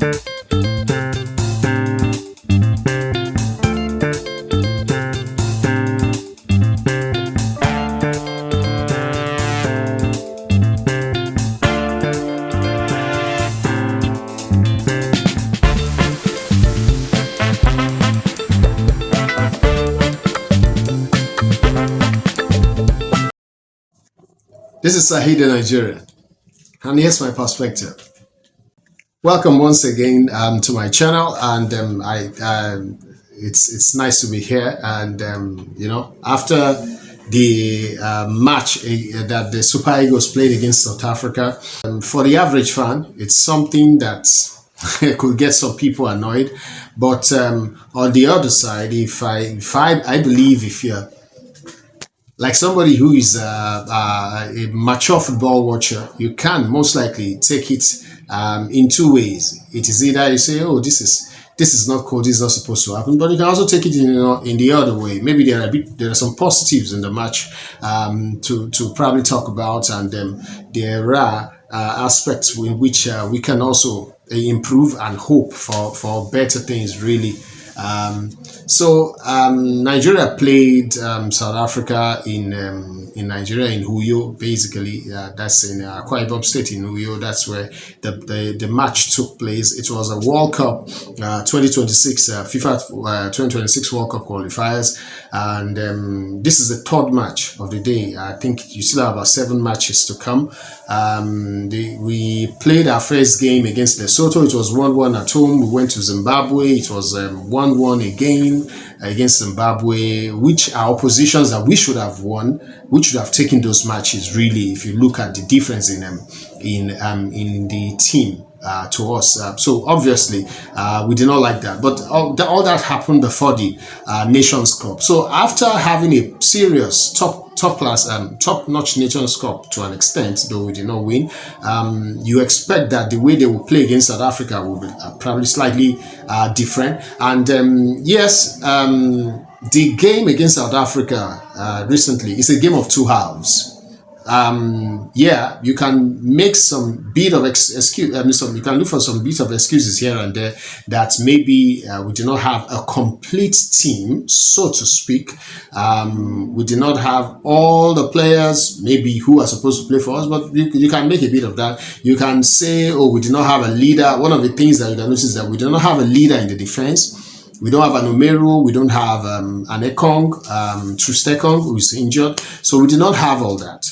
This is Saheed in Nigeria, and here's my perspective. Welcome once again to my channel, and it's nice to be here. And after the match that the Super Eagles played against South Africa, for the average fan, it's something that could get some people annoyed. But on the other side, I believe if you're like somebody who is a mature football watcher, you can most likely take it in two ways. It is either you say, "Oh, this is not cool. This is not supposed to happen," but you can also take it in the other way. Maybe there are some positives in the match to probably talk about, and there are aspects in which we can also improve and hope for better things. Really. Nigeria played South Africa in Nigeria, in Uyo, basically. That's in Akwa Ibom State in Uyo. That's where the match took place. It was a World Cup 2026 FIFA 2026 World Cup Qualifiers, and this is the third match of the day. I think you still have about 7 matches to come. We played our first game against Lesotho. It was 1-1 at home. We went to Zimbabwe. It was 1-1 again against Zimbabwe, which are oppositions that we should have won. We should have taken those matches, really, if you look at the difference in the team to us. So obviously we did not like that, but all that happened before the Nations Cup. So after having a serious top-notch Nations Cup to an extent, though we did not win, you expect that the way they will play against South Africa will be probably slightly different. And yes, the game against South Africa recently is a game of two halves. Yeah, you can make some bit of excuse. You can look for some bit of excuses here and there that maybe we do not have a complete team, so to speak. We do not have all the players maybe who are supposed to play for us, but you can make a bit of that. You can say, oh, we do not have a leader. One of the things that you can notice is that we do not have a leader in the defense. We don't have an Omeru, we don't have an Ekong, Trustekong, who is injured. So we do not have all that,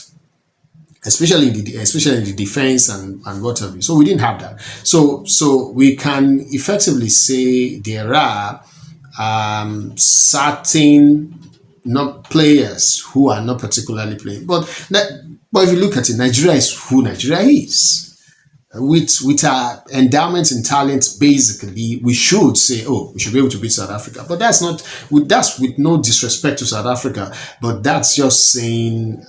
especially in the defense and what have you. So we didn't have that. So we can effectively say there are certain players who are not particularly playing. But if you look at it, Nigeria is who Nigeria is. With our endowments and talents, basically, we should say, oh, we should be able to beat South Africa. But that's with no disrespect to South Africa, but that's just saying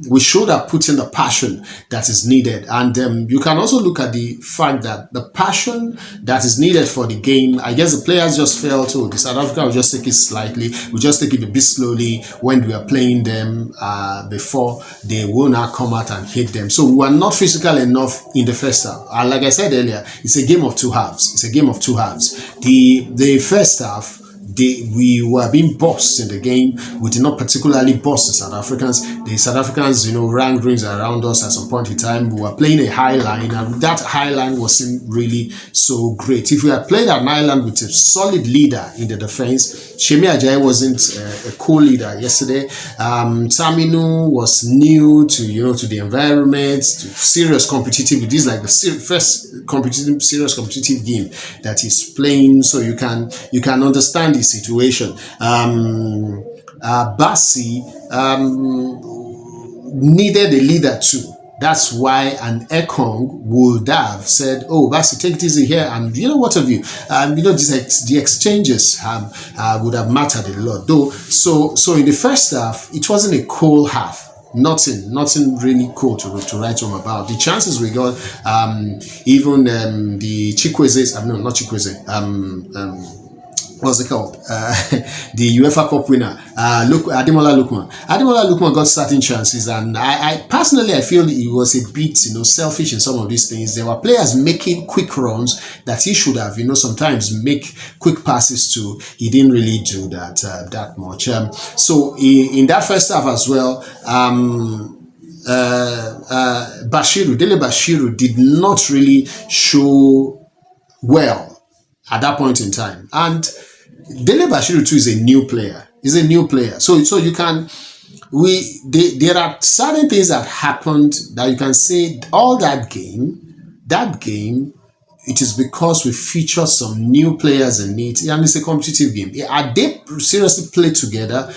we should have put in the passion that is needed. And you can also look at the fact that the passion that is needed for the game, I guess the players just felt, oh, the South Africa will just take it slightly, we'll just take it a bit slowly when we are playing them before they will not come out and hit them. So we are not physical enough in the first half. Like I said earlier, it's a game of two halves. It's a game of two halves. The first half, we were being bossed in the game. We did not particularly boss the South Africans. The South Africans, ran rings around us at some point in time. We were playing a high line, and that high line wasn't really so great. If we had played an island with a solid leader in the defense, Shemi Ajayi wasn't a co-leader yesterday. Taminu was new to the environment, to serious competitive. This is like the first serious competitive game that he's playing, so you can understand the situation. Bassi needed a leader too. That's why an Ekong would have said, oh, Bassi, take it easy here, and what have you. The exchanges would have mattered a lot, though. So in the first half, it wasn't a cold half. Nothing really cool to write home about. The chances we got, even the Chikwueze, not Chikwueze, what's it called? The UEFA Cup winner, look, Ademola Lookman. Ademola Lookman got starting chances, and I personally I feel he was a bit, selfish in some of these things. There were players making quick runs that he should have, sometimes make quick passes to. He didn't really do that much. So in that first half as well, dele-bashiru did not really show well at that point in time. And dele-bashiru too is a new player. He's a new player. So you can there are certain things that happened that you can say all that game, it is because we feature some new players in it, and it's a competitive game. Are they seriously played together?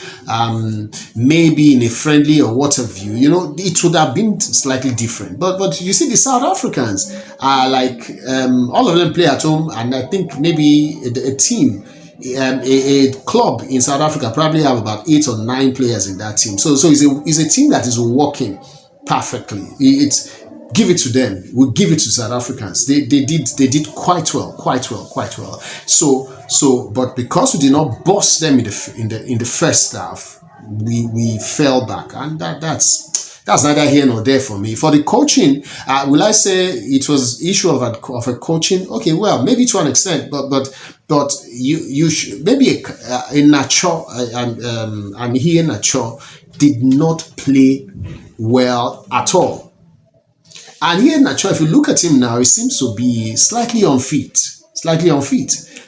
Maybe in a friendly or what have you, it would have been slightly different. But you see, the South Africans are like all of them play at home, and I think maybe a team. A club in South Africa probably have about 8 or 9 players in that team. So it's a team that is working perfectly. It's give it to them. We'll give it to South Africans. They did quite well. So but because we did not bust them in the first half, we fell back, and that's neither here nor there for me. For the coaching, will I say it was issue of a coaching? Okay, well, maybe to an extent, but you should, maybe a Nacho and here Nacho did not play well at all. And here Nacho, if you look at him now, he seems to be slightly unfit.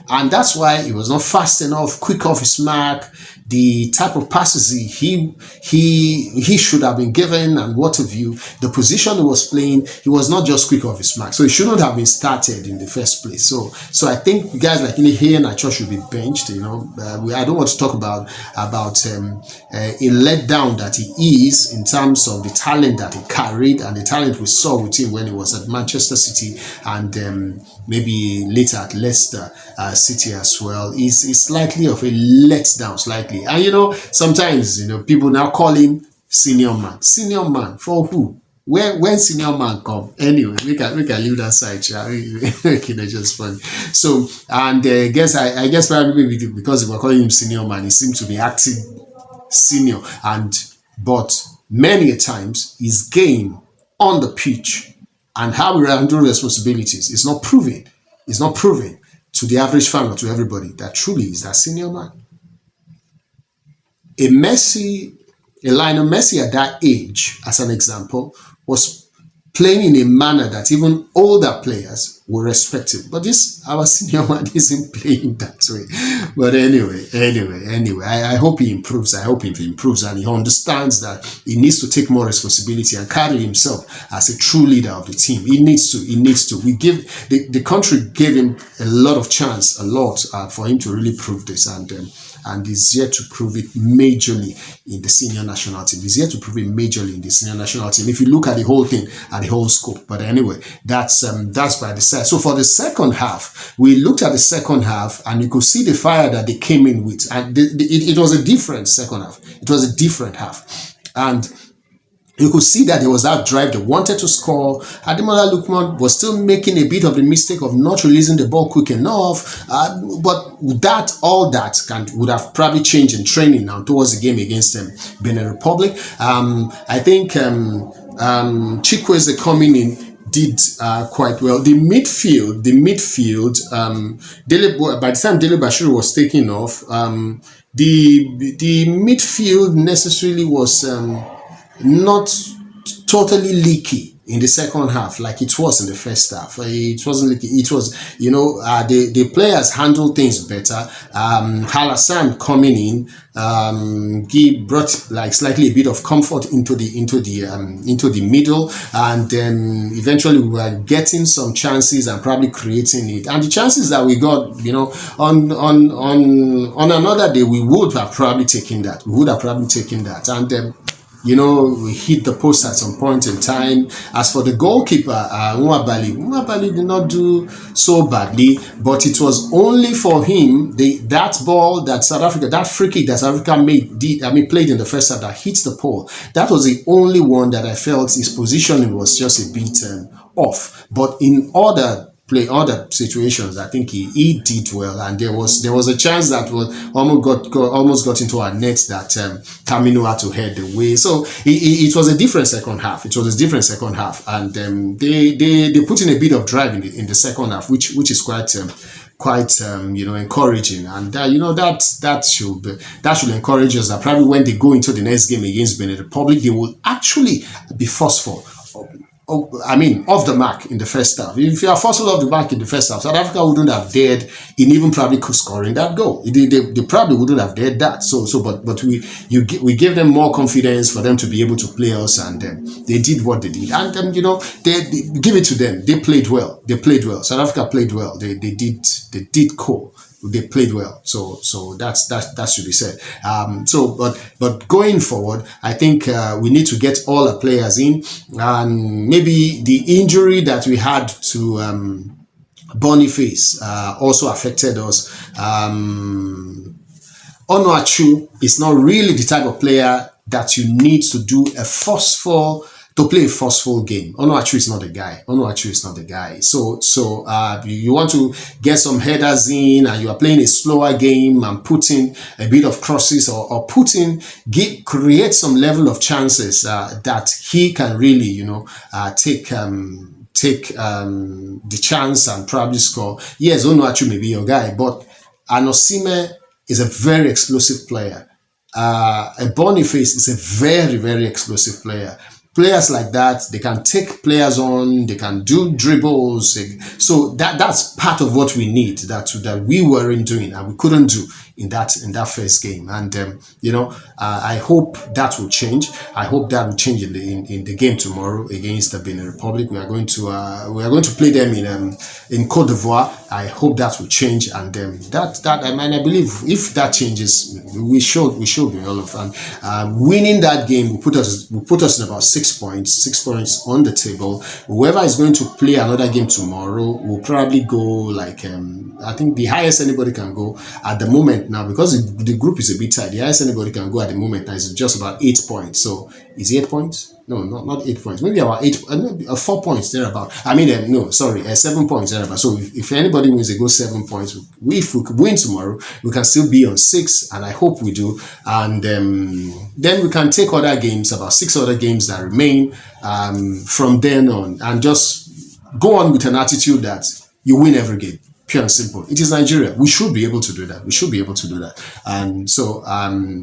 And that's why he was not fast enough, quick off his mark. The type of passes he should have been given, and what have you, the position he was playing, he was not just quick off his mark. So he shouldn't have been started in the first place. So I think guys like here Nacho should be benched. I don't want to talk about a letdown that he is in terms of the talent that he carried and the talent we saw with him when he was at Manchester City and maybe later at Leicester City as well. Is slightly of a letdown, slightly. And sometimes people now call him senior man. Senior man for who? When senior man come? Anyway, we can leave that side. Just fun. So and I guess probably because we were calling him senior man, he seemed to be acting senior, but many a times his game on the pitch and how we handle responsibilities is not proving to the average fan or to everybody that truly is that senior man. A Lionel Messi at that age, as an example, was playing in a manner that even older players will respect him. But our senior man isn't playing that way. But anyway, I hope he improves. And he understands that he needs to take more responsibility and carry himself as a true leader of the team. He needs to. We give the country gave him a lot for him to really prove this, and he's yet to prove it majorly in the senior national team. If you look at the whole thing, at the whole scope. But anyway, that's by the side. So for the second half, we looked at the second half, and you could see the fire that they came in with, and it was a different second half. It was a different half, and you could see that there was that drive. They wanted to score. Ademola Lookman was still making a bit of the mistake of not releasing the ball quick enough. But all that would have probably changed in training now towards the game against Benin Republic. I think Chikwueze coming in did quite well. The midfield. By the time dele-bashiru was taking off, the midfield necessarily was not totally leaky in the second half like it was in the first half. It wasn't leaky. It was, the players handled things better. Halassan coming in, he brought like slightly a bit of comfort into the middle, and then eventually we were getting some chances and probably creating it. And the chances that we got, on another day, we would have probably taken that. And we hit the post at some point in time. As for the goalkeeper, Nwabali did not do so badly, but it was only for him that ball that South Africa, that free kick that South Africa played in the first half that hits the pole. That was the only one that I felt his positioning was just a bit off. But in other play other situations, I think he did well, and there was a chance that was almost got into our net that Camino had to head away. So it was a different second half. It was a different second half, and they put in a bit of drive in the second half, which is quite encouraging, and that should encourage us that probably when they go into the next game against Benin Republic, they will actually be forceful. Off the mark in the first half. If you are forceful off the mark in the first half, South Africa wouldn't have dared in even probably scoring that goal. They probably wouldn't have dared that. But we gave them more confidence for them to be able to play us, and they did what they did. And they give it to them. They played well. South Africa played well. They did cool. They played well, so that should be said. But going forward, I think we need to get all our players in, and maybe the injury that we had to Boniface also affected us. Onuachu is not really the type of player that you need to play a forceful game. Onuachu is not the guy. So you want to get some headers in, and you are playing a slower game and putting a bit of crosses or create some level of chances that he can really take the chance and probably score. Yes, Onuachu may be your guy, but Anosime is a very explosive player. A Boniface is a very, very explosive player. Players like that, they can take players on, they can do dribbles. So that's part of what we need that we weren't doing and we couldn't do in that first game. And I hope that will change. I hope that will change in the game tomorrow against the Benin Republic. We are going to play them in Côte d'Ivoire. I hope that will change, and I believe if that changes, we should be all of fun. Winning that game will put us in about 6 points on the table. Whoever is going to play another game tomorrow will probably go like I think the highest anybody can go at the moment now, because the group is a bit tight. The highest anybody can go at the moment now is just about 8 points. So is it 8 points? No, not 8 points. Maybe about 4 points thereabout. 7 points thereabout. So if anybody wins, they go 7 points. If we could win tomorrow, we can still be on 6, and I hope we do. And then we can take other games, about 6 other games that remain from then on, and just go on with an attitude that you win every game. Pure and simple. It is Nigeria. We should be able to do that. And so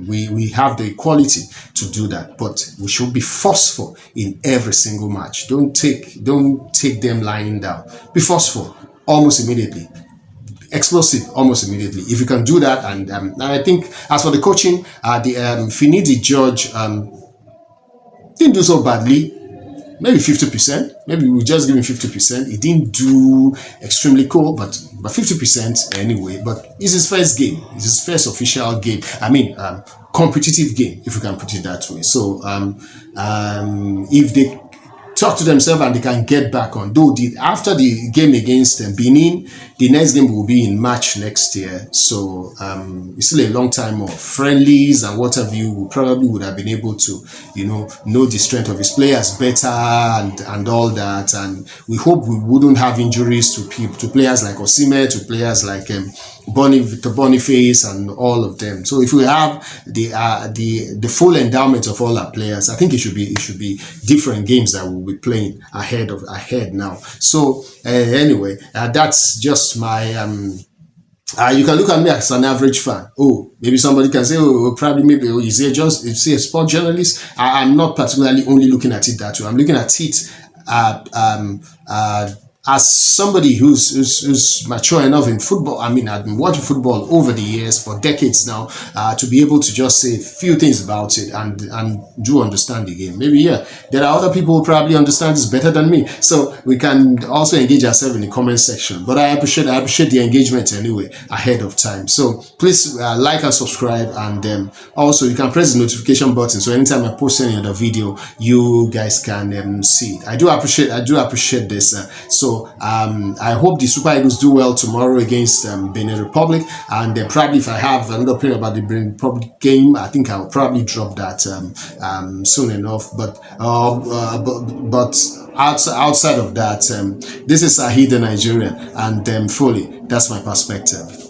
we have the quality to do that. But we should be forceful in every single match. Don't take them lying down. Be forceful almost immediately. Explosive almost immediately. If you can do that, and I think as for the coaching, the Finidi George didn't do so badly. Maybe 50%. Maybe we'll just give him 50%. He didn't do extremely cool, but 50% anyway. But it's his first game. It's his first official game. Competitive game, if you can put it that way. So if they talk to themselves and they can get back on, though after the game against Benin, the next game will be in March next year. So it's still a long time of friendlies and what have you. We probably would have been able to know the strength of his players better and all that. And we hope we wouldn't have injuries to players like Osimhen, to players like Victor Boniface and all of them. So if we have the full endowment of all our players, I think it should be different games that we'll be playing ahead now. So anyway, that's just my you can look at me as an average fan. Maybe somebody can say, is he a sport journalist? I'm not particularly only looking at it that way. I'm looking at it as somebody who's mature enough in football. I've been watching football over the years for decades now, to be able to just say a few things about it and do understand the game. Maybe there are other people who probably understand this better than me, so we can also engage ourselves in the comment section. But I appreciate the engagement anyway ahead of time. So please like and subscribe, and also you can press the notification button, so anytime I post any other video, you guys can see it. I do appreciate this. So So I hope the Super Eagles do well tomorrow against Benin Republic. And then probably if I have another opinion about the Benin Republic game, I think I'll probably drop that soon enough. But outside of that, this is Saheed the Nigerian, and fully that's my perspective.